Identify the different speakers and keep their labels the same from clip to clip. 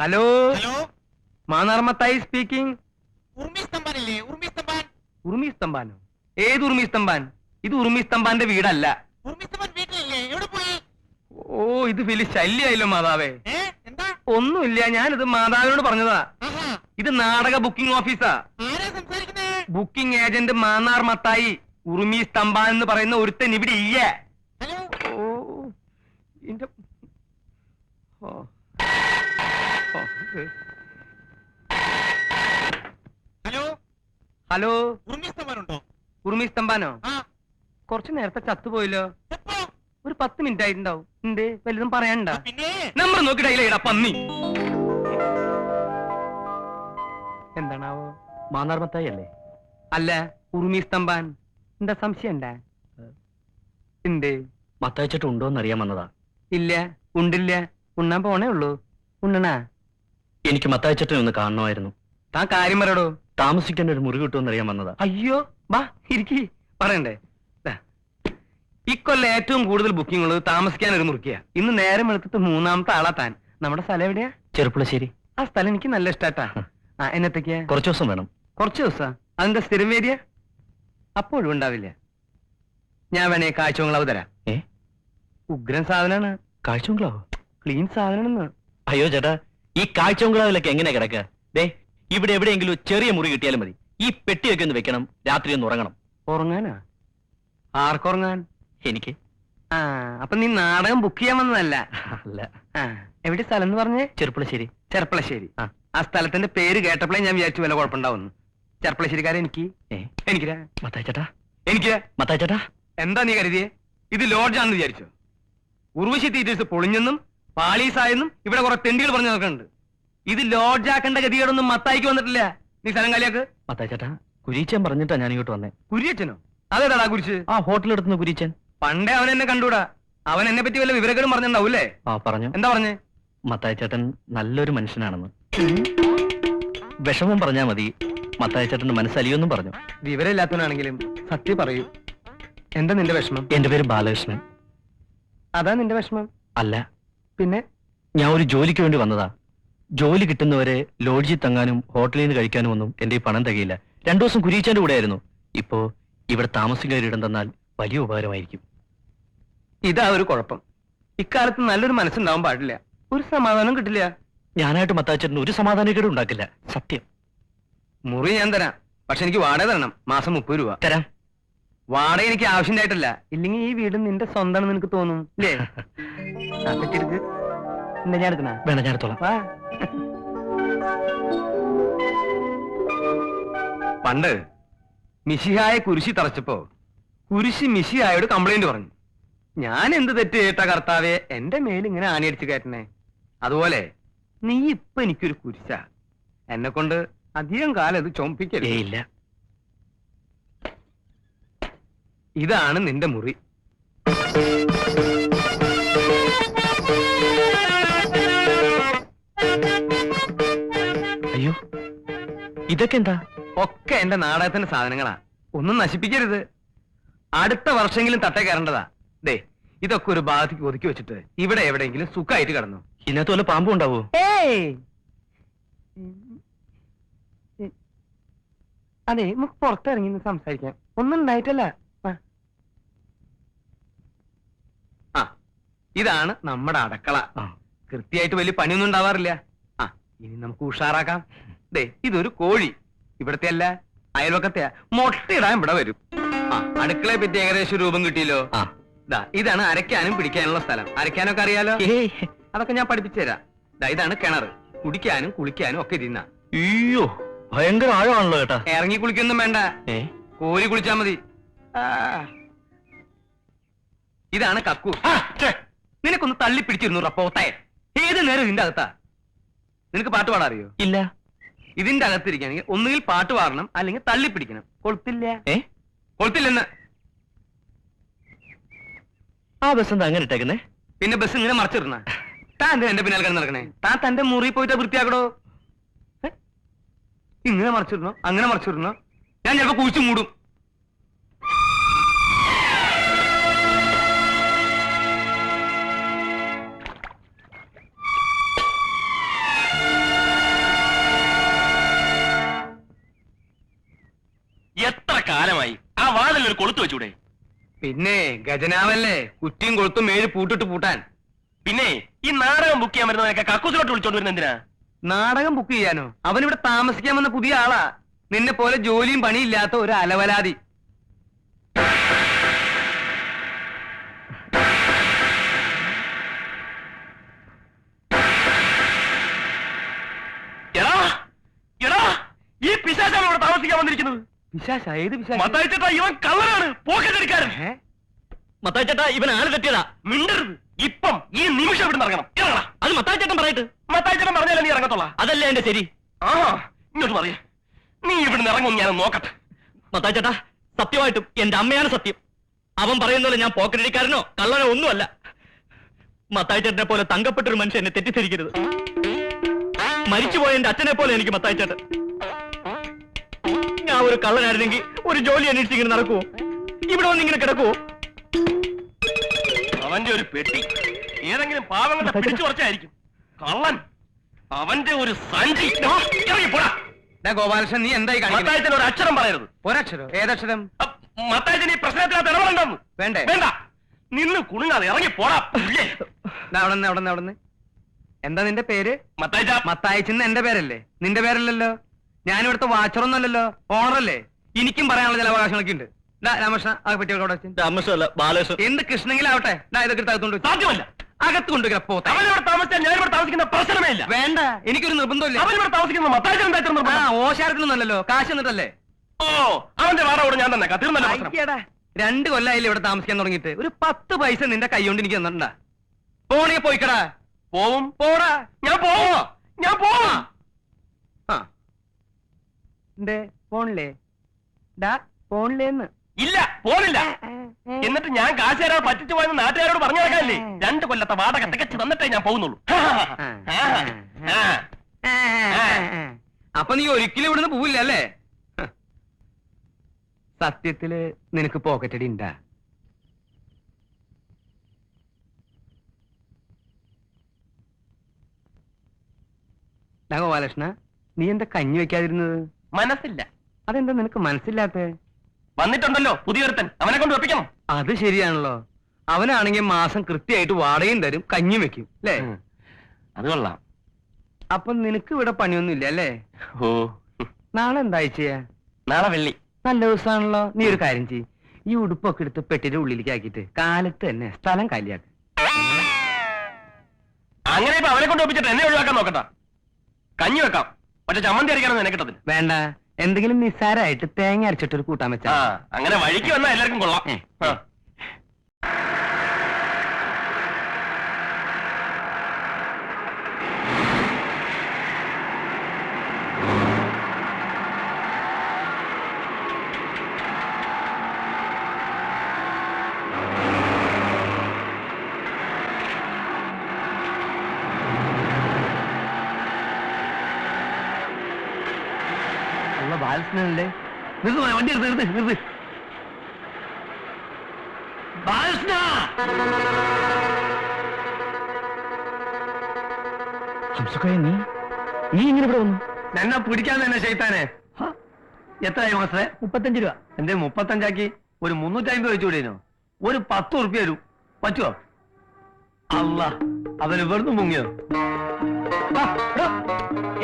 Speaker 1: Hello
Speaker 2: hello,
Speaker 1: Mannar Mathai speaking.
Speaker 2: ഉർമി സ്തംഭാനില്ലേ? ഉർമി സ്തംഭാൻ.
Speaker 1: ഉറുമി സ്തംഭാനോ? ഏത് ഉറുമി സ്തംഭാൻ? ഇത് ഉറുമി സ്തംഭാന്റെ വീടല്ല.
Speaker 2: ഉർമി സ്തംഭാൻ വീട്ടിലില്ലേ? എവിടെ പോയി?
Speaker 1: ഓ, ഇത് വലിയ ശല്യായല്ലോ മാതാവേ.
Speaker 2: എന്താ?
Speaker 1: ഒന്നുമില്ല, ഞാനിത് മാതാവിനോട് പറഞ്ഞതാ.
Speaker 2: ആഹാ,
Speaker 1: ഇത് നാടക ബുക്കിംഗ് ഓഫീസാ.
Speaker 2: ആരാ സംസാരിക്കുന്നേ?
Speaker 1: Booking agent Mannar Mathai. ഉറുമി സ്തംഭാൻ എന്ന് പറയുന്ന ഒരുത്തൻ ഇവിടെ ഇല്ല.
Speaker 2: ഹലോ,
Speaker 1: ഓ, ഇന്റെ ഓ. ഓ,
Speaker 2: ഹലോ,
Speaker 1: ഹലോ,
Speaker 2: ഉർമി സ്തംഭാൻ ഉണ്ടോ?
Speaker 1: ഉറുമി സ്തംഭാനോ?
Speaker 2: ആ,
Speaker 1: കുറച്ചു നേരത്തെ ചത്തുപോയല്ലോ.
Speaker 2: എപ്പോ?
Speaker 1: ഒരു 10 മിനിറ്റ് ആയിട്ടുണ്ടാവും. എന്തേ, വലുതും പറയാനുണ്ടാ?
Speaker 2: പിന്നെ
Speaker 1: നമ്പർ നോക്കിയിട്ടാ പന്നി. എന്താണാവോ?
Speaker 3: മാന്നാർമത്തായി അല്ലേ?
Speaker 1: അല്ല, ഉറുമി സ്തംഭാൻ. എന്താ സംശയം ഉണ്ടാ? എന്തേ?
Speaker 3: മത്തായിച്ചിട്ട് ഉണ്ടോന്ന് അറിയാൻ വന്നതാ.
Speaker 1: ഇല്ല, ഉണ്ടില്ല. ഉണ്ണാൻ പോണേ ഉള്ളൂ. ഉണ്ണണാ?
Speaker 3: എനിക്ക് മത്തായിച്ചിട്ടിനെ ഒന്ന് കാണണമായിരുന്നു.
Speaker 1: താൻ കാര്യം പറയടോ.
Speaker 3: താമസിക്കേണ്ട ഒരു മുറി കിട്ടുമെന്ന് അറിയാൻ വന്നതാ.
Speaker 1: അയ്യോ, വാ ഇരിക്കി. പറയണ്ടേ? ദാ, ഇക്കൊല്ലം ഏറ്റവും കൂടുതൽ ബുക്കിംഗ് ഉള്ളത് താമസിക്കാൻ ഒരു മുറിക്കുക. ഇന്ന് നേരം എടുത്തിട്ട് 3ാമത്തെ ആളാ താൻ. നമ്മുടെ സ്ഥലം എവിടെയാ?
Speaker 3: ചെറുപ്പുളശ്ശേരി.
Speaker 1: ആ സ്ഥലം എനിക്ക് നല്ല ഇഷ്ടാട്ടാ. ആ, എന്നത്തേക്കാ?
Speaker 3: കുറച്ചു ദിവസം വേണം.
Speaker 1: കുറച്ച് ദിവസം? അതിന്റെ സ്ഥിരം വേരിയ? അപ്പോഴും ഉണ്ടാവില്ല. ഞാൻ വേണേ കാഴ്ചകളവ് തരാം.
Speaker 3: ഏ,
Speaker 1: ഉഗ്രൻ സാധനാണ്.
Speaker 3: കാഴ്ചബംഗ്ലാവോ?
Speaker 1: ക്ലീൻ സാധനം.
Speaker 3: അയ്യോ ചേട്ടാ, ഈ കാഴ്ചബംഗ്ലാവിലൊക്കെ എങ്ങനെ കിടക്കുക? ദേ, ഇവിടെ എവിടെയെങ്കിലും ഒരു ചെറിയ മുറി കിട്ടിയാലും മതി. ഈ പെട്ടിയൊക്കെ ഒന്ന് വെക്കണം, രാത്രി ഒന്ന് ഉറങ്ങണം.
Speaker 1: ഉറങ്ങാനാ? ആർക്കുറങ്ങാൻ?
Speaker 3: എനിക്ക്.
Speaker 1: ആ, അപ്പൊ നീ നാടകം ബുക്ക് ചെയ്യാൻ വന്നതല്ല?
Speaker 3: അല്ല.
Speaker 1: ആ, എവിടെ സ്ഥലം എന്ന് പറഞ്ഞേ?
Speaker 3: ചെറുപ്പുളശ്ശേരി.
Speaker 1: ചെർപ്പളശ്ശേരി.
Speaker 3: ആ.
Speaker 1: ആ സ്ഥലത്തിന്റെ പേര് കേട്ടപ്പോഴേ ഞാൻ വിചാരിച്ചു വല്ല കുഴപ്പമുണ്ടാവുന്നു. ചെർപ്പളശ്ശേരിക്കാരെ എനിക്ക്
Speaker 3: ഏ,
Speaker 1: എനിക്കിരാ
Speaker 3: മത്തായി ചേട്ടാ,
Speaker 1: എനിക്ക്
Speaker 3: മത്തായി ചേട്ടാ.
Speaker 1: എന്താ നീ കരുതിയേ? ഇത് ലോഡ്ജാണെന്ന് വിചാരിച്ചോ? ഉർവശി തീറ്റേഴ്സ് പൊളിഞ്ഞെന്നും പാളീസായെന്നും ഇവിടെ കുറെ തെണ്ടികൾ പറഞ്ഞു നോക്കുന്നുണ്ട്. ഇത് ലോഡ്ജാക്കേണ്ട ഗതികേടൊന്നും മത്തായിക്ക് വന്നിട്ടില്ല. നീ സ്ഥലം കാലിയാക്ക്.
Speaker 3: മത്തായി ചേട്ടാ, കുരീച്ചൻ പറഞ്ഞിട്ടാ ഞാൻ ഇങ്ങോട്ട് വന്നേ.
Speaker 1: കുരിയച്ചനോ? അതേതാടാ കുരിച്ച്?
Speaker 3: ആ ഹോട്ടലെടുത്തുന്ന കുരീച്ചൻ.
Speaker 1: പണ്ടേ അവൻ എന്നെ കണ്ടൂടാ. അവൻ എന്നെ പറ്റി വല്ല വിവരങ്ങളും പറഞ്ഞിട്ടുണ്ടാവൂല്ലേ?
Speaker 3: ആ പറഞ്ഞു.
Speaker 1: എന്താ പറഞ്ഞേ?
Speaker 3: മത്തായി ചേട്ടൻ നല്ലൊരു മനുഷ്യനാണെന്ന്. വിഷമം പറഞ്ഞാ മതി, മത്തായി ചേട്ടന്റെ മനസ്സലിയൊന്നും പറഞ്ഞു.
Speaker 1: വിവരമില്ലാത്തവനാണെങ്കിലും സത്യം പറയൂ. എന്താ നിന്റെ വിഷമം?
Speaker 3: എന്റെ പേര് ബാലകൃഷ്ണൻ.
Speaker 1: അതാ നിന്റെ വിഷമം?
Speaker 3: അല്ല,
Speaker 1: പിന്നെ?
Speaker 3: ഞാൻ ഒരു ജോലിക്ക് വേണ്ടി വന്നതാ. ജോലി കിട്ടുന്നവരെ ലോഡ്ജിൽ തങ്ങാനും ഹോട്ടലിൽ നിന്ന് കഴിക്കാനും ഒന്നും എന്റെ ഈ പണം തികയില്ല. 2 ദിവസം കുരീച്ചന്റെ കൂടെ ആയിരുന്നു. ഇപ്പോ ഇവിടെ താമസിക്കാൻ ഇടം തന്നാൽ വലിയ ഉപകാരമായിരിക്കും.
Speaker 1: ഇതാ ഒരു കുഴപ്പം. ഇക്കാലത്ത് നല്ലൊരു മനസ്സുണ്ടാവാൻ പാടില്ല. ഒരു സമാധാനം കിട്ടില്ല.
Speaker 3: ഞാനായിട്ട് മത്തായി ചേട്ടന് ഒരു സമാധാനക്കേടും ഉണ്ടാക്കില്ല, സത്യം.
Speaker 1: മുറി ഞാൻ തരാം. പക്ഷെ എനിക്ക് വാടക തരണം. മാസം 30 രൂപ
Speaker 3: തരാം.
Speaker 1: വാടക എനിക്ക് ആവശ്യമായിട്ടല്ല. ഇല്ലെങ്കിൽ ഈ വീട് നിന്റെ സ്വന്തമാണെന്ന് നിനക്ക് തോന്നും അല്ലേ? എന്താ ഞാൻ എടുക്കണ?
Speaker 3: വേണം, ഞാൻ എടുത്തോളാം.
Speaker 1: വാ. പണ്ട് മിശിഹായ കുരിശി തറച്ചപ്പോ കുരിശി മിശിഹായോട് കംപ്ലൈന്റ് പറഞ്ഞു. ഞാൻ എന്ത് തെറ്റ് കേട്ട കർത്താവെ എന്റെ മേലിങ്ങനെ ആണിയടിച്ചു കയറ്റണേ. അതുപോലെ നീ ഇപ്പൊ എനിക്കൊരു കുരിശ. എന്നെ കൊണ്ട് അധികം കാലം ഇത് ചുമപ്പിക്കരുത്.
Speaker 3: ഇല്ല.
Speaker 1: ഇതാണ് നിന്റെ മുറി.
Speaker 3: അയ്യോ, ഇതൊക്കെ എന്താ?
Speaker 1: ഒക്കെ എന്റെ നാടകത്തിന്റെ സാധനങ്ങളാ. ഒന്നും നശിപ്പിക്കരുത്. അടുത്ത വർഷമെങ്കിലും തട്ടേ കയറേണ്ടതാ. ദേ, ഇതൊക്കെ ഒരു ഭാഗത്തേക്ക് ഒതുക്കി വെച്ചിട്ട് ഇവിടെ എവിടെയെങ്കിലും സുഖമായിട്ട് കിടന്നു.
Speaker 3: ഇതിനകത്ത് വല്ല പാമ്പും ഉണ്ടാവോ?
Speaker 1: അതെ, നമുക്ക് പുറത്തിറങ്ങി സംസാരിക്കാം. ഒന്നും ഉണ്ടായിട്ടല്ല. ആ, ഇതാണ് നമ്മുടെ അടുക്കള. കൃത്യമായിട്ട് വലിയ പണിയൊന്നും ഉണ്ടാവാറില്ല. ആ, ഇനി നമുക്ക് ഉഷാറാക്കാം. ദേ, ഇതൊരു കോഴി. ഇവിടത്തെ അല്ല, അയൽവക്കത്തെ. മുട്ടയിടാൻ ഇവിടെ വരും. ആ, അടുക്കളയെ പറ്റി ഏകദേശം രൂപം കിട്ടിയല്ലോ. ഇതാണ് അരയ്ക്കാനും പിടിക്കാനുള്ള സ്ഥലം. അരയ്ക്കാനൊക്കെ അറിയാലോ? അതൊക്കെ ഞാൻ പഠിപ്പിച്ചു തരാം. ഇതാണ് കിണർ. കുടിക്കാനും കുളിക്കാനും ഒക്കെ ഇരുന്ന.
Speaker 3: അയ്യോ, ഭയങ്കര ആഴമാണല്ലോ ചേട്ടാ.
Speaker 1: ഇറങ്ങി കുളിക്കൊന്നും വേണ്ട, കോരി കുളിച്ചാ മതി. ഇതാണ് കക്കു. നിനക്കൊന്ന് തള്ളി പിടിച്ചിരുന്നു പോത്തായ. ഏത് നേരം ഇതിന്റെ അകത്താ. നിനക്ക് പാട്ട് പാടാൻ അറിയോ?
Speaker 3: ഇല്ല.
Speaker 1: ഇതിന്റെ അകത്തിരിക്കുകയാണെങ്കിൽ ഒന്നുകിൽ പാട്ട് പാടണം, അല്ലെങ്കിൽ തള്ളി പിടിക്കണം. കൊളുത്തില്ല. കൊളുത്തില്ലെന്ന്.
Speaker 3: ആ ബസ് എന്താ അങ്ങനെ ഇട്ടേക്കുന്നേ?
Speaker 1: പിന്നെ ബസ് ഇങ്ങനെ മറച്ചിരുന്ന. താൻ എന്താ എന്റെ പിന്നാലെ കിടന്ന് നടക്കണേ? താൻ തന്റെ മുറി പോയിട്ട് വൃത്തിയാക്കടോ. ഇങ്ങനെ മറച്ചിരുന്നോ, അങ്ങനെ മറച്ചിരുന്നോ? ഞാൻ ചിലപ്പോ കുഴിച്ചു മൂടും.
Speaker 4: കൊളുത്തു വെച്ചൂടെ?
Speaker 1: പിന്നെ ഗജനാവല്ലേ, കുറ്റിയും കൊളുത്തും മേഴ് പൂട്ടിട്ട് പൂട്ടാൻ.
Speaker 4: പിന്നെ ഈ നാടകം ബുക്ക് ചെയ്യാൻ വരുന്നതൊക്കെ കക്കൂസിലോട്ട് വിളിച്ചോണ്ട് വരുന്ന എന്തിനാ?
Speaker 1: നാടകം ബുക്ക് ചെയ്യാനോ? അവനിവിടെ താമസിക്കാൻ വന്ന പുതിയ ആളാ. നിന്നെ പോലെ ജോലിയും പണിയില്ലാത്ത ഒരു അലവലാതി.
Speaker 4: എടാ എടാ, ഈ പിശാചാണ് ഇവിടെ താമസിക്കാൻ വന്നിരിക്കുന്നത്.
Speaker 1: പിശാച? ഏത് പിശാച്?
Speaker 4: മത്തായി ചേട്ടാ, ഇവൻ കള്ളനാണ്, പോക്കറ്റടിക്കാരൻ.
Speaker 1: ഏ?
Speaker 3: മത്തായി ചേട്ടാ, ഇവൻ ആള് തെറ്റിയതാ.
Speaker 4: മിണ്ടരുത്. ഇപ്പം ഈ നിമിഷം ഇവിടെ ഇറങ്ങണം. ഇറങ്ങടാ.
Speaker 3: അത് മത്തായി ചേട്ടൻ പറയട്ടെ.
Speaker 4: മത്തായി ചേട്ടൻ പറഞ്ഞാലേ നീ ഇറങ്ങത്തോളാ.
Speaker 3: അതല്ലേ എന്റെ ശരി.
Speaker 4: ആ, ഇങ്ങോട്ട് പറയേ. നീ ഇവിടുന്ന് ഇറങ്ങും, ഞാൻ നോക്കട്ടെ.
Speaker 3: മത്തായി ചേട്ടാ, സത്യമായിട്ടും എന്റെ അമ്മയാണ് സത്യം. അവൻ പറയുന്നല്ലോ ഞാൻ പോക്കറ്റടിക്കാരനോ കള്ളനോ ഒന്നുമല്ല. മത്തായി ചേട്ടനെ പോലെ തങ്കപ്പെട്ടൊരു മനുഷ്യൻ എന്നെ തെറ്റിദ്ധരിക്കരുത്. മരിച്ചുപോയ എന്റെ അച്ഛനെ പോലെ എനിക്ക് മത്തായി ചേട്ടൻ. ഞാൻ ഒരു കള്ളനായിരുന്നെങ്കിൽ ഒരു ജോലി അന്വേഷിച്ച് ഇങ്ങനെ നടക്കുവോ? ഇവിടെ വന്ന് ഇങ്ങനെ കിടക്കുവോ?
Speaker 4: അവന്റെ ഒരു പെട്ടി ഏതെങ്കിലും പാവങ്ങളെ പിടിച്ചു കുറച്ചായിരിക്കും. കള്ളൻ, അവന്റെ ഒരു സഞ്ചി. ഇറങ്ങിപ്പോടാ.
Speaker 1: ഗോപാലകൃഷ്ണൻ, നീ എന്തായി കാണിക്കുന്നത്?
Speaker 4: മത്തായത്തിന് ഒരു അക്ഷരം പറയരുത്.
Speaker 1: ഒരക്ഷരോ? ഏതക്ഷരം?
Speaker 4: മത്തായത്തിന് ഈ പ്രശ്നത്തിനകത്ത് ഇടപെടണ്ടെന്ന്.
Speaker 1: വേണ്ടേ?
Speaker 4: വേണ്ട. നിന്ന് കുണുങ്ങാതെ ഇറങ്ങി പോടാ.
Speaker 1: അവിടെ എന്താ നിന്റെ പേര്?
Speaker 4: മത്തായിച്ച.
Speaker 1: മത്തായിച്ചെന്ന് എന്റെ പേരല്ലേ? നിന്റെ പേരല്ലല്ലോ. ഞാനിവിടുത്തെ വാച്ചറൊന്നല്ലല്ലോ, ഓണറല്ലേ. എനിക്കും പറയാനുള്ള ചില അവകാശങ്ങളൊക്കെ ഉണ്ട്. രാമകൃഷ്ണ, ആ പെട്ടിയൊക്കെ
Speaker 3: രാമകൃഷ്ണല്ല, ബാലകൃഷ്ണൻ.
Speaker 1: എന്ത് കൃഷ്ണങ്കിലാവട്ടെ, ഇതൊക്കെ അകത്തോണ്ട്
Speaker 4: സാധ്യമല്ല.
Speaker 1: അകത്ത് കൊണ്ടുവരാ പോത്ത.
Speaker 4: അവനിവിടെ താമസിച്ചാൽ ഞാൻ ഇവിടെ താമസിക്കുന്ന പ്രശ്നമേ ഇല്ല.
Speaker 1: വേണ്ട, എനിക്കൊരു നിർബന്ധമില്ല.
Speaker 4: അവനിവിടെ താമസിക്കുന്ന മത്തായിച്ച
Speaker 1: ഓശാരത്തിനൊന്നല്ലോ, കാശ് എന്നിട്ടല്ലേ.
Speaker 4: ഓ, അവന്റെ വാടക ഞാൻ തന്നെ തീർന്നല്ലോ പ്രശ്നം.
Speaker 1: അയ്യടാ, 2 കൊല്ലായില്ലേ ഇവിടെ താമസിക്കാൻ തുടങ്ങിയിട്ട്. ഒരു 10 പൈസ നിന്റെ കൈ കൊണ്ട് എനിക്ക് തന്നിട്ടുണ്ടാ? പോണേ പോയിക്കടാ.
Speaker 4: പോവും.
Speaker 1: പോടാ.
Speaker 4: ഞാൻ പോവോ? ഞാൻ പോവാ.
Speaker 1: പോണില്ലേ? ഡാ, പോണില്ലേന്ന്.
Speaker 4: ഇല്ല, പോണില്ല. എന്നിട്ട് ഞാൻ കാശ് തരാൻ പറ്റിച്ചു പോയെന്ന് നാട്ടുകാരോട് പറഞ്ഞു നടക്കാനില്ലേ? 2 കൊല്ലത്തെ വാടക തികച്ചു തന്നിട്ടേ ഞാൻ പോകുന്നുള്ളൂ.
Speaker 1: അപ്പൊ നീ ഒരിക്കലും ഇവിടുന്ന് പോവില്ല അല്ലേ? സത്യത്തില് നിനക്ക് പോക്കറ്റടി ഉണ്ടാ? ഗോപാലകൃഷ്ണ, നീ എന്താ കഞ്ഞി വെക്കാതിരുന്നത്?
Speaker 4: മനസ്സില്ല.
Speaker 1: അതെന്താ നിനക്ക് മനസ്സില്ലാത്ത?
Speaker 4: വന്നിട്ടുണ്ടല്ലോ പുതിയൊരുത്തൻ, അവനെ കൊണ്ട് വെപ്പിക്കണം.
Speaker 1: അത് ശരിയാണല്ലോ. അവനാണെങ്കിൽ മാസം കൃത്യമായിട്ട് വാടകയും തരും, കഞ്ഞിയും വെക്കും അല്ലേ?
Speaker 4: അത് കൊള്ളാം.
Speaker 1: അപ്പൊ നിനക്ക് ഇവിടെ പണിയൊന്നും ഇല്ല അല്ലേ?
Speaker 4: ഓ,
Speaker 1: നാളെ എന്താ ആഴ്ചയാ?
Speaker 4: നാളെ വെള്ളി.
Speaker 1: നല്ല ദിവസമാണല്ലോ. നീ ഒരു കാര്യം ചെയ്യ്, ഈ ഉടുപ്പൊക്കെ എടുത്ത് പെട്ടിയുടെ ഉള്ളിലേക്ക് ആക്കിയിട്ട് കാലത്ത് തന്നെ സ്ഥലം കാലിയാക്ക.
Speaker 4: അങ്ങനെ ഇപ്പൊ അവനെ കൊണ്ട് വെപ്പിച്ചിട്ട് എന്നെ ഒഴിവാക്കാൻ നോക്കട്ടാ. കഞ്ഞി വെക്കാം, പക്ഷെ ചമ്മന്തി അരയ്ക്കാനൊന്നും എന്നെ കിട്ടത്തില്ല.
Speaker 1: വേണ്ട, എന്തെങ്കിലും നിസ്സാരമായിട്ട് തേങ്ങ അരച്ചിട്ടൊരു കൂട്ടാൻ വെച്ചാ.
Speaker 4: അങ്ങനെ വഴിക്ക് വന്നാൽ എല്ലാവർക്കും കൊള്ളാം.
Speaker 1: ബാലകൃഷ്ണനല്ലേ? വണ്ടി നിർത്ത്. ബാലകൃഷ്ണ,
Speaker 3: നീ ഇങ്ങനെ ഇവിടെ വന്നു?
Speaker 1: എന്നെ പിടിക്കാൻ തന്നെ ചെയ്താനെ. എത്രയായി മാസേ?
Speaker 3: 35 രൂപ.
Speaker 1: എന്തേ 35 ഒരു 350 വെച്ചുകൂടേനോ? ഒരു 10 ഉറുപ്പ്യ തരൂ, പറ്റുമോ? അല്ല, അവന് വെറുതെ മുങ്ങിയോ?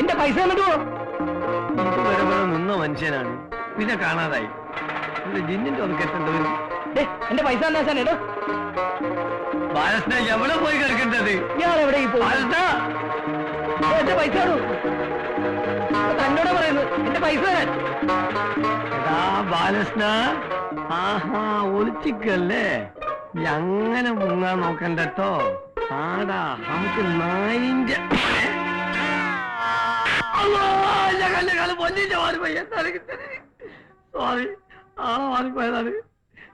Speaker 3: എന്റെ പൈസ തന്നിട്ട് പോ.
Speaker 1: ഇതുവരെ വരെ നിന്ന മനുഷ്യനാണ്, പിന്നെ കാണാതായി. ജിന്നിന്റെ ഒന്ന് കെട്ടേണ്ടത്.
Speaker 3: എന്റെ പൈസ എന്താ ഏതോ?
Speaker 1: ബാലകൃഷ്ണ, എവിടെ പോയി കിടക്കേണ്ടത്?
Speaker 3: ഞാൻ എവിടെ
Speaker 1: ബാലകൃഷ്ണ,
Speaker 3: എന്റെ പൈസ തന്നോടാ പറയുന്നത്, എന്റെ പൈസ തരാൻ.
Speaker 1: എടാ ബാലകൃഷ്ണ, ആഹാ ഒളിച്ചിക്കല്ലേ? അങ്ങനെ മുങ്ങാൻ നോക്കണ്ടോ? ആടാ, നമുക്ക് 9 സോറി, ആളെ മാറിപ്പോയതാണ്.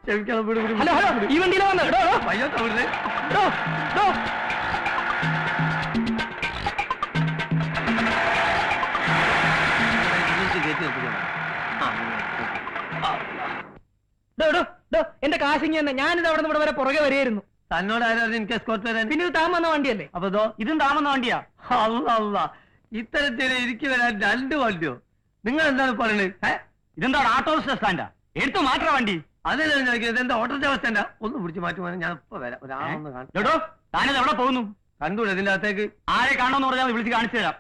Speaker 1: ക്ഷമിക്കണം.
Speaker 3: ഹലോ ഹലോ, ഈ വണ്ടിയിലെ വന്ന്
Speaker 1: പയ്യോ തമിഴ്.
Speaker 3: എന്റെ കാശിങ്ങി തന്നെ. ഞാനിത് അവിടെ നിന്ന് ഇവിടെ വരെ പുറകെ വരെയായിരുന്നു.
Speaker 1: തന്നോട് ആരായിരുന്നു എനിക്ക് എസ്കോർട്ട് തരാൻ?
Speaker 3: പിന്നെ ഇത് താൻ വന്ന വണ്ടിയല്ലേ?
Speaker 1: അപ്പൊ
Speaker 3: ഇതും താൻ വന്ന വണ്ടിയാ?
Speaker 1: അല്ല, ഇത്തരത്തിൽ എനിക്ക് വരാൻ 2 വണ്ടിയോ? നിങ്ങൾ എന്താണ് പറയുന്നത്?
Speaker 3: ഇതെന്താ ഓട്ടോ സ്റ്റാൻഡാ? എടുത്തു മാറ്റാ വണ്ടി.
Speaker 1: അതല്ലേ ഞാൻ ചോദിക്കുന്നത്, എന്താ ഓട്ടോറിക്ഷ അവസ്ഥ? ഒന്ന് പിടിച്ച് മാറ്റുവാൻ ഞാൻ ഇപ്പൊ വരാം. ഒരാളൊന്ന് കാണും.
Speaker 3: കേട്ടോ, താനത് എവിടെ പോകുന്നു?
Speaker 1: കണ്ടൂടെ ഇതിന്റെ അകത്തേക്ക്?
Speaker 3: ആരെ കാണണമെന്ന് പറഞ്ഞാൽ വിളിച്ച് കാണിച്ചു തരാം.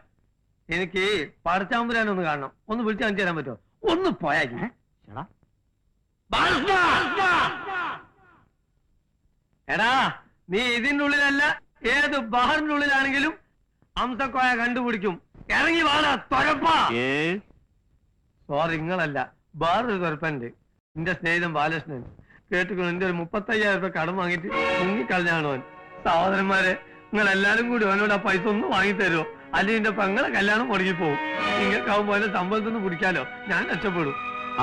Speaker 1: എനിക്ക് പടച്ചാമ്പുരാനെ ഒന്ന് കാണണം. ഒന്ന് വിളിച്ച് കാണിച്ചു തരാൻ പറ്റുമോ? ഒന്ന് പോയാ എടാ, നീ ഇതിന്റെ ഉള്ളിലല്ല, ഏത് ബഹറിന്റെ ഉള്ളിലാണെങ്കിലും അംസക്കോയ കണ്ടുപിടിക്കും. ഇറങ്ങി വാടാ തൊരപ്പാ. സോറി, നിങ്ങളല്ല, വേറൊരു തൊരപ്പനുണ്ട്. എന്റെ സ്നേഹിതൻ ബാലകൃഷ്ണൻ. കേട്ടിക്കണു, എന്റെ ഒരു 35,000 രൂപ കടം വാങ്ങിയിട്ട് മുങ്ങിക്കളഞ്ഞാണ് അവൻ. സഹോദരന്മാരെ, നിങ്ങൾ എല്ലാരും കൂടി അവനോട് ആ പൈസ ഒന്ന് വാങ്ങിത്തരുമോ? അല്ലെങ്കിൽ എന്റെ പെങ്ങളെ കല്യാണം മുടങ്ങി പോകും. നിങ്ങൾക്കാവുമ്പോ അതിന്റെ സമ്പളത്തൊന്ന് പിടിക്കാലോ, ഞാൻ രക്ഷപ്പെടും.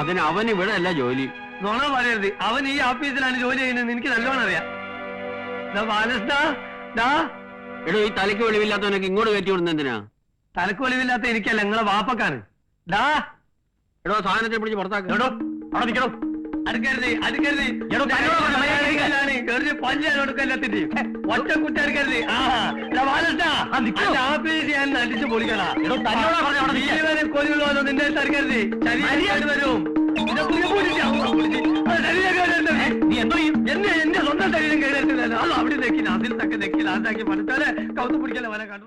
Speaker 3: അതിന് അവൻ ഇവിടെ അല്ല ജോലി.
Speaker 1: നോണ പറയരുത്, അവൻ ഈ ഓഫീസിലാണ് ജോലി ചെയ്യുന്നത്, എനിക്ക് നല്ലോണം അറിയാം. ബാലകൃഷ്ണ,
Speaker 3: എടോ, ഈ തലയ്ക്ക് വെളിവില്ലാത്തവനൊക്കെ ഇങ്ങോട്ട് കയറ്റി വിടുന്ന എന്തിനാ?
Speaker 1: തലക്ക് വെളിവില്ലാത്ത എനിക്കല്ല, നിങ്ങളെ വാപ്പക്കാണ്.
Speaker 3: എടോ, സാധനത്തെ പിടിച്ച് പുറത്താക്കോ. അവിടെ നിൽക്കണോ?
Speaker 1: അടുക്കരുത്, അടുക്കരുത്. പഞ്ചായത്തിന്റെ ഒറ്റ കുട്ടി അടുക്കരുത്. ആഫീസ് ഞാൻ അടിച്ചു പൊളിക്കണ. കൊല്ലുള്ളൂ, നിന്റെ അടുക്കരുത്. ശരീരം വരും. എന്റെ സ്വന്തം ശരീരം കേടത്തില്ലല്ലോ. അത് അവിടെ നെക്കി, അതിൽ തക്കെ നെക്കി, ലാസാക്കി പഠിച്ചാലേ കൗത്ത് പിടിക്കല്ലേ വല കണ്ടു.